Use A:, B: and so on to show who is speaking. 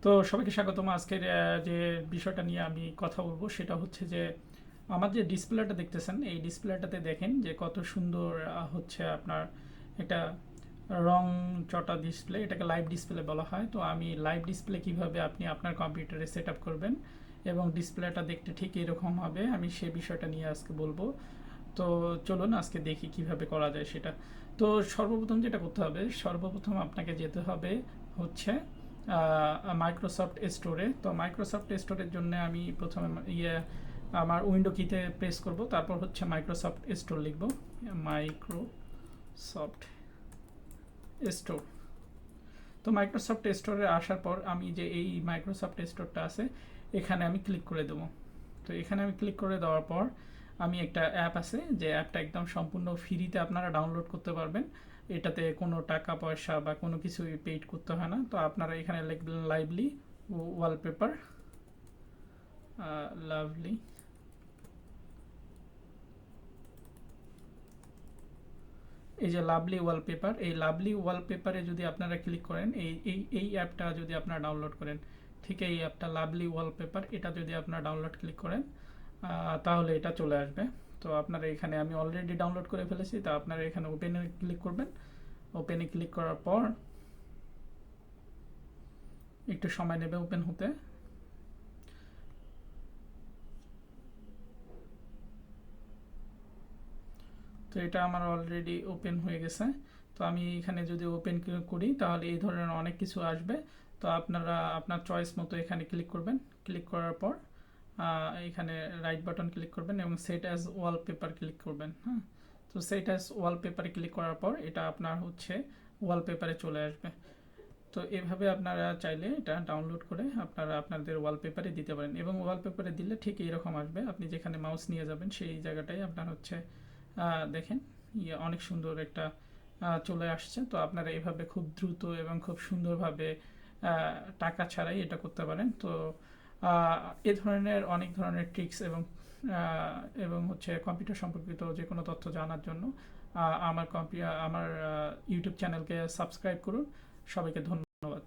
A: তো সবাইকে স্বাগতম। আজকের যে বিষয়টা নিয়ে আমি কথা বলবো সেটা হচ্ছে যে আমার যে ডিসপ্লেটা দেখতেছেন, এই ডিসপ্লেটাতে দেখেন যে কত সুন্দর হচ্ছে আপনার একটা রং চটা ডিসপ্লে, এটাকে লাইভ ডিসপ্লে বলা হয়। তো আমি লাইভ ডিসপ্লে কিভাবে আপনি আপনার কম্পিউটারে সেট আপ করবেন এবং ডিসপ্লেটা দেখতে ঠিক এরকম হবে, আমি সেই বিষয়টা নিয়ে আজকে বলবো। তো চলুন আজকে দেখি কিভাবে করা যায় সেটা। তো সর্বপ্রথম যেটা করতে হবে, সর্বপ্রথম আপনাকে যেতে হবে হচ্ছে মাইক্রোসফট স্টোরে। তো মাইক্রোসফট স্টোরের জন্য আমি প্রথমে আমার উইন্ডো কিতে প্রেস করব, তারপর হচ্ছে মাইক্রোসফট স্টোর লিখব, মাইক্রোসফট স্টোর। তো মাইক্রোসফট স্টোরে আসার পর আমি যে এই মাইক্রোসফট স্টোরটা আছে এখানে আমি ক্লিক করে দেবো। তো এখানে আমি ক্লিক করে দেওয়ার পর আমি একটা অ্যাপ আছে, যে অ্যাপটা একদম সম্পূর্ণ ফ্রিতে আপনারা ডাউনলোড করতে পারবেন। এটাতে কোনো টাকা পয়সা বা কোনো কিছু পেইড করতে হয় না। তো আপনারা এখানে লিখবেন লাইভলি ওয়ালপেপার, লাভলি এই যে লাভলি ওয়ালপেপার, এই লাভলি ওয়ালপেপারে যদি আপনারা ক্লিক করেন, এই অ্যাপটা যদি আপনারা ডাউনলোড করেন, ঠিক এই অ্যাপটা লাভলি ওয়ালপেপার, এটা যদি আপনারা ডাউনলোড ক্লিক করেন তাহলে এটা চলে আসবে। তো আপনারা এখানে আমি অলরেডি ডাউনলোড করে ফেলেছি, তো আপনারা এখানে ওপেনে ক্লিক করবেন। ওপেনে ক্লিক করার পর একটু সময় নেবে ওপেন হতে। তো এটা আমার অলরেডি ওপেন হয়ে গেছে। তো আমি এখানে যদি ওপেন করি তাহলে এই ধরনের অনেক কিছু আসবে। তো আপনারা আপনার চয়েস মতো এখানে ক্লিক করবেন। ক্লিক করার পর এখানে রাইট বাটন ক্লিক করবেন এবং সেট অ্যাজ ওয়ালপেপার ক্লিক করবেন। হ্যাঁ, তো সেট অ্যাজ ওয়ালপেপারে ক্লিক করার পর এটা আপনার হচ্ছে ওয়ালপেপারে চলে আসবে। তো এভাবে আপনারা চাইলে এটা ডাউনলোড করে আপনারা আপনাদের ওয়ালপেপারে দিতে পারেন এবং ওয়ালপেপারে দিলে ঠিক এইরকম আসবে। আপনি যেখানে মাউস নিয়ে যাবেন সেই জায়গাটাই আপনার হচ্ছে দেখেন অনেক সুন্দর একটা চলে আসছে। তো আপনারা এভাবে খুব দ্রুত এবং খুব সুন্দরভাবে টাকা ছাড়াই এটা করতে পারেন। তো এ ধরনের অনেক ধরনের ট্রিক্স এবং হচ্ছে কম্পিউটার সম্পর্কিত যে কোনো তথ্য জানার জন্য আমার ইউটিউব চ্যানেলকে সাবস্ক্রাইব করুন। সবাইকে ধন্যবাদ।